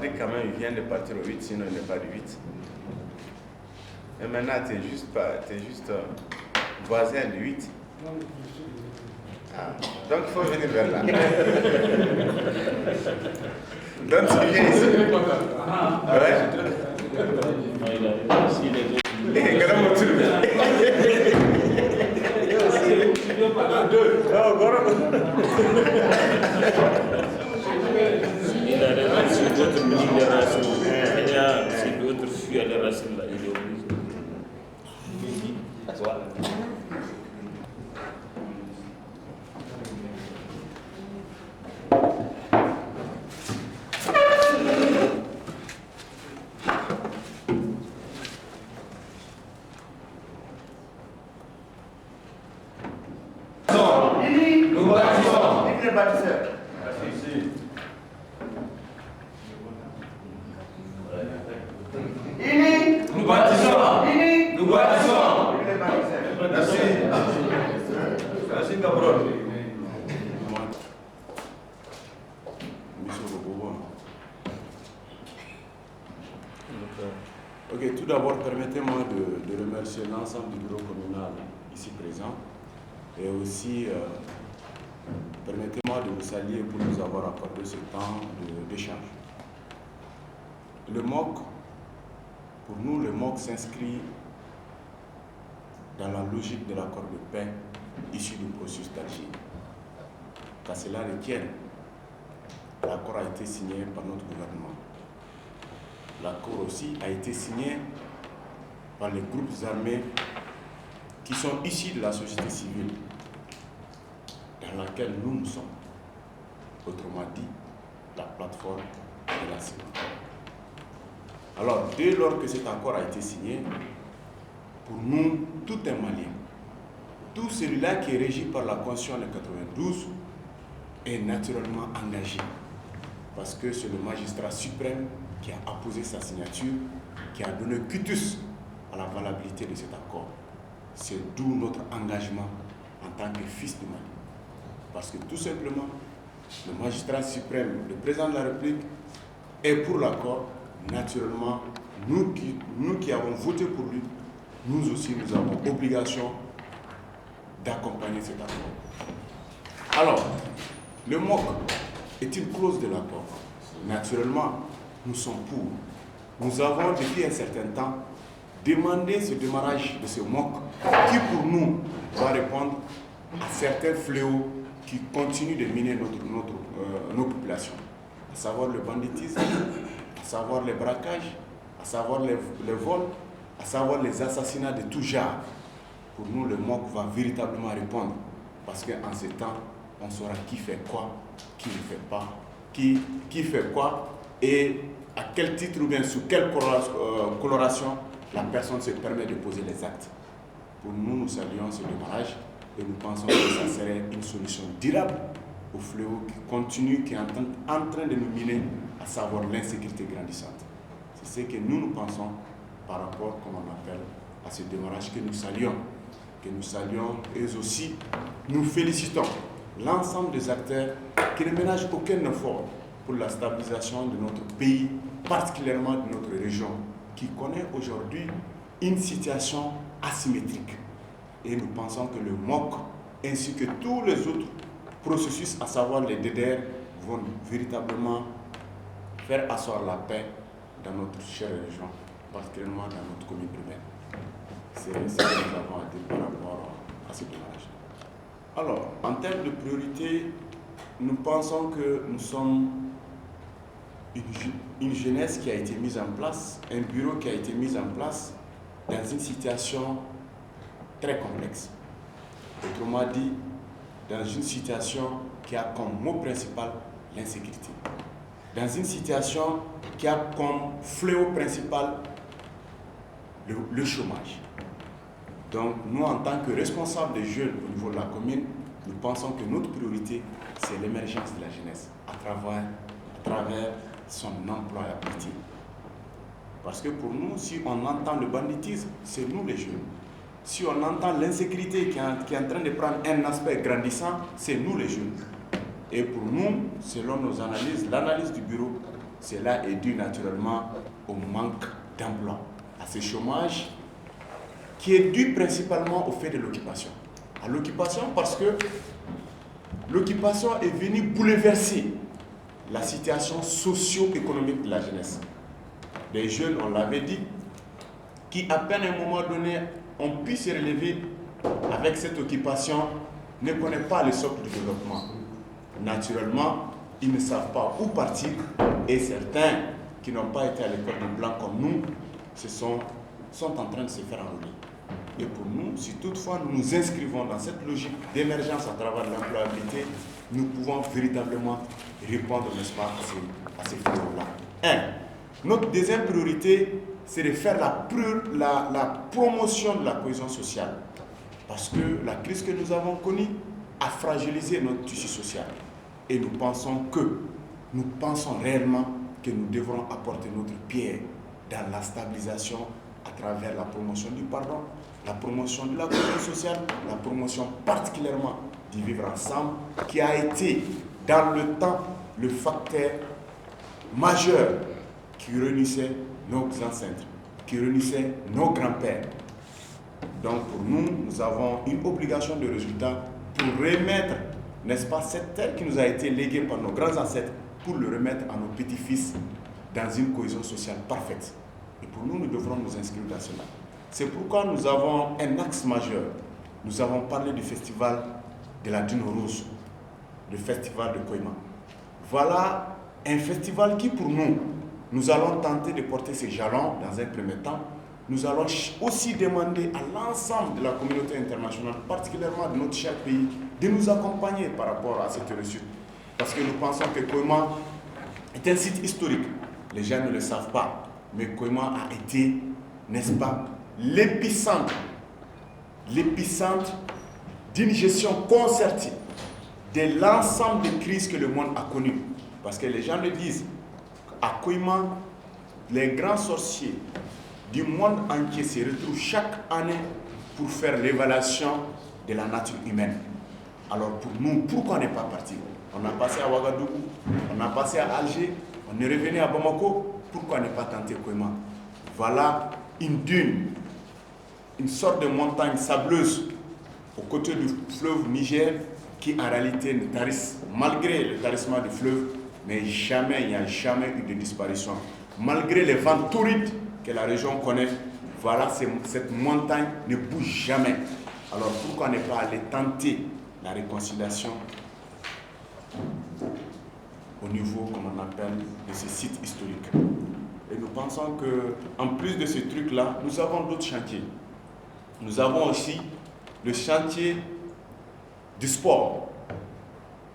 Patrick, quand même, il vient de partir au 8, sinon il n'est pas du 8. Et maintenant, tu es juste voisin du 8. Ah, donc il faut venir vers là. Donc tu viens ici. Ouais. Il a raison, si d'autres me disent les racines, si d'autres fuient les racines, là, il est obligé. Voilà. Nous bâtissons. Vive les bâtisseurs. Merci. Nous bâtissons. Nous bâtissons. Vive les bâtisseurs. Merci. Merci, Gabriel. Monsieur Bobo. Ok, tout d'abord, permettez-moi de remercier l'ensemble du bureau communal ici présent et aussi permettez-moi de vous saluer pour nous avoir accordé ce temps d'échange. Le MOC, pour nous, le MOC s'inscrit dans la logique de l'accord de paix issu du processus d'Alger. Qu'à cela retienne, l'accord a été signé par notre gouvernement. L'accord aussi a été signé par les groupes armés qui sont issus de la société civile dans laquelle nous sommes. Autrement dit, la plateforme de la sécurité. Alors, dès lors que cet accord a été signé, pour nous, tout un Malien, tout celui-là qui est régi par la Constitution de 92 est naturellement engagé. Parce que c'est le magistrat suprême qui a apposé sa signature, qui a donné quitus à la valabilité de cet accord. C'est d'où notre engagement en tant que fils de Mali. Parce que tout simplement, le magistrat suprême, le président de la République, est pour l'accord. Naturellement, nous qui avons voté pour lui, nous aussi, nous avons obligation d'accompagner cet accord. Alors, le MOC est une clause de l'accord. Naturellement, nous sommes pour. Nous avons, depuis un certain temps, demandé ce démarrage de ce MOC qui, pour nous, va répondre à certains fléaux qui continuent de miner nos populations, à savoir le banditisme, à savoir les braquages, à savoir les vols, à savoir les assassinats de tout genre. Pour nous, le MOC va véritablement répondre, parce qu'en ce temps, on saura qui fait quoi, qui ne fait pas, qui fait quoi, et à quel titre ou bien sous quelle coloration la personne se permet de poser les actes. Pour nous, nous saluons ce démarrage et nous pensons que ça serait une solution durable au fléau qui continue, qui est en train de nous miner, à savoir l'insécurité grandissante. C'est ce que nous pensons par rapport, comme on appelle, à ce démarrage que nous saluons. Et aussi, nous félicitons l'ensemble des acteurs qui ne ménagent aucun effort pour la stabilisation de notre pays, particulièrement de notre région, qui connaît aujourd'hui une situation asymétrique. Et nous pensons que le MOC, ainsi que tous les autres processus, à savoir les DDR, vont véritablement faire asseoir la paix dans notre chère région, particulièrement dans notre commune urbaine. C'est ce que nous avons à dire par rapport à ce démarrage. Alors, en termes de priorité, nous pensons que nous sommes une jeunesse qui a été mise en place, un bureau qui a été mis en place dans une situation très complexe. Autrement dit, dans une situation qui a comme mot principal l'insécurité. Dans une situation qui a comme fléau principal le chômage. Donc, nous, en tant que responsables des jeunes au niveau de la commune, nous pensons que notre priorité, c'est l'émergence de la jeunesse à travers son employabilité. Parce que pour nous, si on entend le banditisme, c'est nous les jeunes. Si on entend l'insécurité qui est en train de prendre un aspect grandissant, c'est nous les jeunes. Et pour nous, selon nos analyses, l'analyse du bureau, cela est dû naturellement au manque d'emploi, à ce chômage qui est dû principalement au fait de l'occupation. À l'occupation parce que l'occupation est venue bouleverser la situation socio-économique de la jeunesse. Des jeunes, on l'avait dit, qui à peine à un moment donné ont pu se relever avec cette occupation, ne connaissent pas le socle du développement. Naturellement, ils ne savent pas où partir et certains qui n'ont pas été à l'école de blanc comme nous sont en train de se faire enrôler. Et pour nous, si toutefois nous nous inscrivons dans cette logique d'émergence à travers l'employabilité, nous pouvons véritablement répondre, n'est-ce pas, à ces fléaux-là. Notre deuxième priorité, c'est de faire la promotion de la cohésion sociale. Parce que la crise que nous avons connue a fragilisé notre tissu social. Et nous pensons réellement que nous devrons apporter notre pierre dans la stabilisation à travers la promotion du pardon, la promotion de la cohésion sociale, la promotion particulièrement du vivre ensemble, qui a été dans le temps le facteur majeur qui réunissait nos ancêtres, qui réunissait nos grands-pères. Donc pour nous, nous avons une obligation de résultat pour remettre, n'est-ce pas, cette terre qui nous a été léguée par nos grands ancêtres, pour le remettre à nos petits-fils dans une cohésion sociale parfaite. Et pour nous, nous devrons nous inscrire dans cela. C'est pourquoi nous avons un axe majeur. Nous avons parlé du festival de la Dune Rose, le festival de Koïma. Voilà un festival qui, pour nous, nous allons tenter de porter ses jalons dans un premier temps. Nous allons aussi demander à l'ensemble de la communauté internationale, particulièrement de notre cher pays, de nous accompagner par rapport à cette réussite. Parce que nous pensons que Koïma est un site historique. Les gens ne le savent pas, mais Koïma a été, n'est-ce pas, l'épicentre d'une gestion concertée de l'ensemble des crises que le monde a connues. Parce que les gens le disent, à Koïma, les grands sorciers du monde entier se retrouvent chaque année pour faire l'évaluation de la nature humaine. Alors pour nous, pourquoi on n'est pas parti? On a passé à Ouagadougou, on a passé à Alger, on est revenu à Bamako, pourquoi ne pas tenter Koïma? Voilà une dune, une sorte de montagne sableuse au côté du fleuve Niger qui en réalité ne tarisse, malgré le tarissement du fleuve, mais il n'y a jamais eu de disparition. Malgré les vents torrides que la région connaît, voilà, cette montagne ne bouge jamais. Alors pourquoi ne pas aller tenter la réconciliation au niveau, comme on appelle, de ces sites historiques? Et nous pensons qu'en plus de ces trucs-là, nous avons d'autres chantiers. Nous avons aussi le chantier du sport.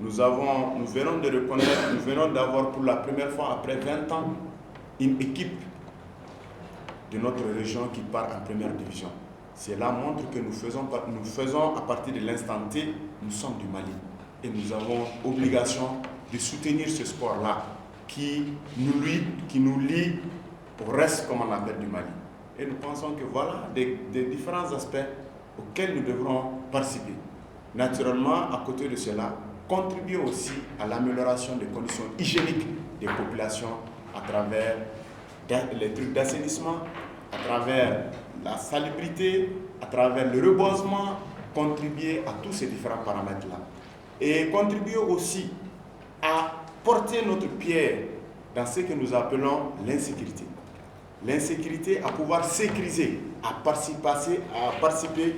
Nous venons de reconnaître, nous venons d'avoir pour la première fois après 20 ans une équipe de notre région qui part en première division. Cela montre que nous faisons à partir de l'instant T, nous sommes du Mali. Et nous avons obligation de soutenir ce sport-là qui nous lie au reste, comme on appelle, du Mali. Et nous pensons que voilà des différents aspects auxquels nous devrons participer. Naturellement, à côté de cela, contribuer aussi à l'amélioration des conditions hygiéniques des populations à travers les trucs d'assainissement, à travers la salubrité, à travers le reboisement, contribuer à tous ces différents paramètres-là. Et contribuer aussi à porter notre pierre dans ce que nous appelons l'insécurité. L'insécurité, à pouvoir sécuriser, à participer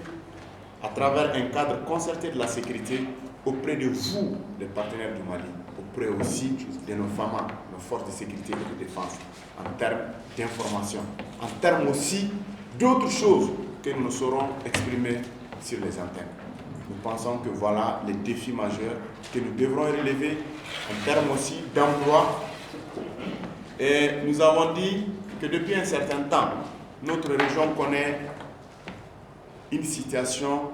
à travers un cadre concerté de la sécurité auprès de vous, les partenaires du Mali, auprès aussi de nos FAMA, nos forces de sécurité et de défense, en termes d'information, en termes aussi d'autres choses que nous saurons exprimer sur les antennes. Nous pensons que voilà les défis majeurs que nous devrons relever en termes aussi d'emploi. Et nous avons dit que depuis un certain temps, notre région connaît une situation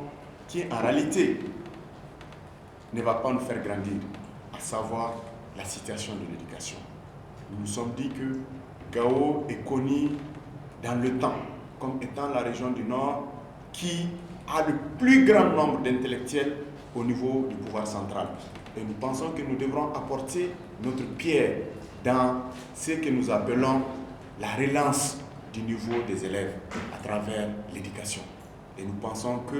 qui en réalité ne va pas nous faire grandir, à savoir la situation de l'éducation. Nous nous sommes dit que Gao est connu dans le temps comme étant la région du Nord qui a le plus grand nombre d'intellectuels au niveau du pouvoir central. Et nous pensons que nous devrons apporter notre pierre dans ce que nous appelons la relance du niveau des élèves à travers l'éducation. Et nous pensons que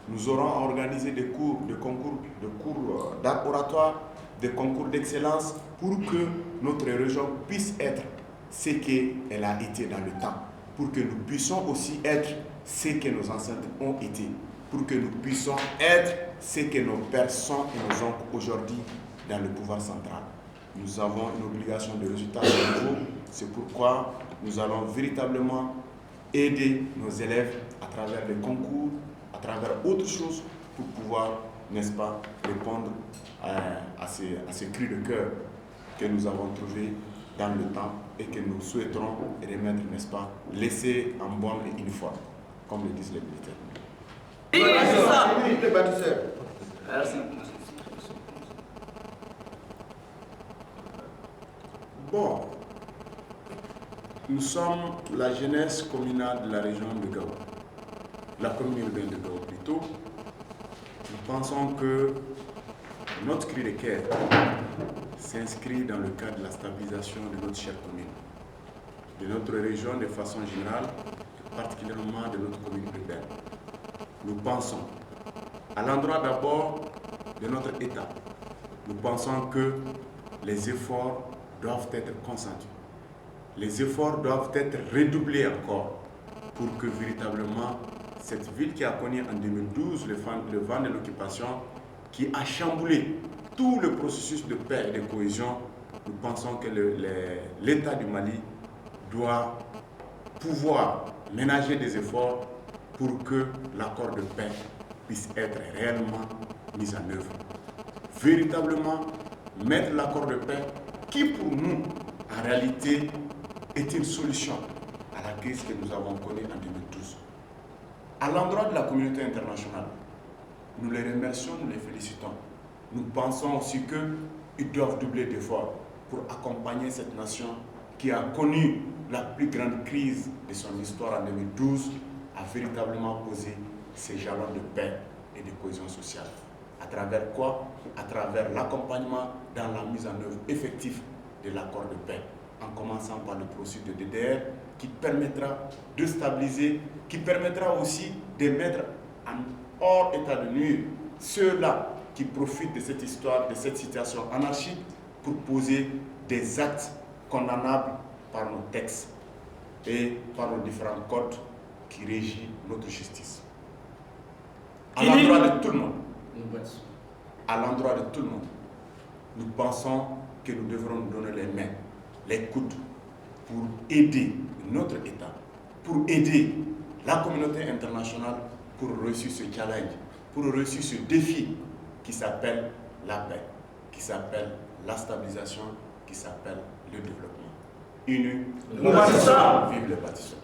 nous aurons organisé des cours, des concours d'art oratoire, des concours d'excellence pour que notre région puisse être ce qu'elle a été dans le temps, pour que nous puissions aussi être ce que nos ancêtres ont été, pour que nous puissions être ce que nos pères sont et nos oncles aujourd'hui dans le pouvoir central. Nous avons une obligation de résultat de niveau, c'est pourquoi nous allons véritablement aider nos élèves à travers les concours, à travers autre chose pour pouvoir, n'est-ce pas, répondre à ces cris de cœur que nous avons trouvés dans le temps et que nous souhaiterons remettre, n'est-ce pas, laisser en bonne et uniforme, comme le disent les militaires. Merci. Bon, nous sommes la jeunesse communale de la région de Gao, la commune urbaine de Gao plutôt. Nous pensons que notre cri de cœur s'inscrit dans le cadre de la stabilisation de notre chère commune, de notre région de façon générale, particulièrement de notre commune urbaine. Nous pensons à l'endroit d'abord de notre État. Nous pensons que les efforts doivent être consentis. Les efforts doivent être redoublés encore pour que véritablement cette ville qui a connu en 2012 le vent de l'occupation, qui a chamboulé tout le processus de paix et de cohésion, nous pensons que l'État du Mali doit pouvoir ménager des efforts pour que l'accord de paix puisse être réellement mis en œuvre. Véritablement mettre l'accord de paix qui pour nous, en réalité, est une solution à la crise que nous avons connue en 2012. À l'endroit de la communauté internationale, nous les remercions, nous les félicitons. Nous pensons aussi qu'ils doivent doubler d'efforts pour accompagner cette nation qui a connu la plus grande crise de son histoire en 2012, à véritablement poser ses jalons de paix et de cohésion sociale. À travers quoi? À travers l'accompagnement dans la mise en œuvre effective de l'accord de paix, en commençant par le processus de DDR qui permettra de stabiliser, qui permettra aussi de mettre en hors état de nuire ceux-là qui profitent de cette histoire, de cette situation anarchique pour poser des actes condamnables par nos textes et par nos différents codes qui régissent notre justice. À l'endroit de tout le monde, nous pensons que nous devrons nous donner les mains, les coudes pour aider notre État, pour aider la communauté internationale pour réussir ce challenge, pour réussir ce défi qui s'appelle la paix, qui s'appelle la stabilisation, qui s'appelle le développement. Unis, nous bâtissons. Vive les bâtisseurs.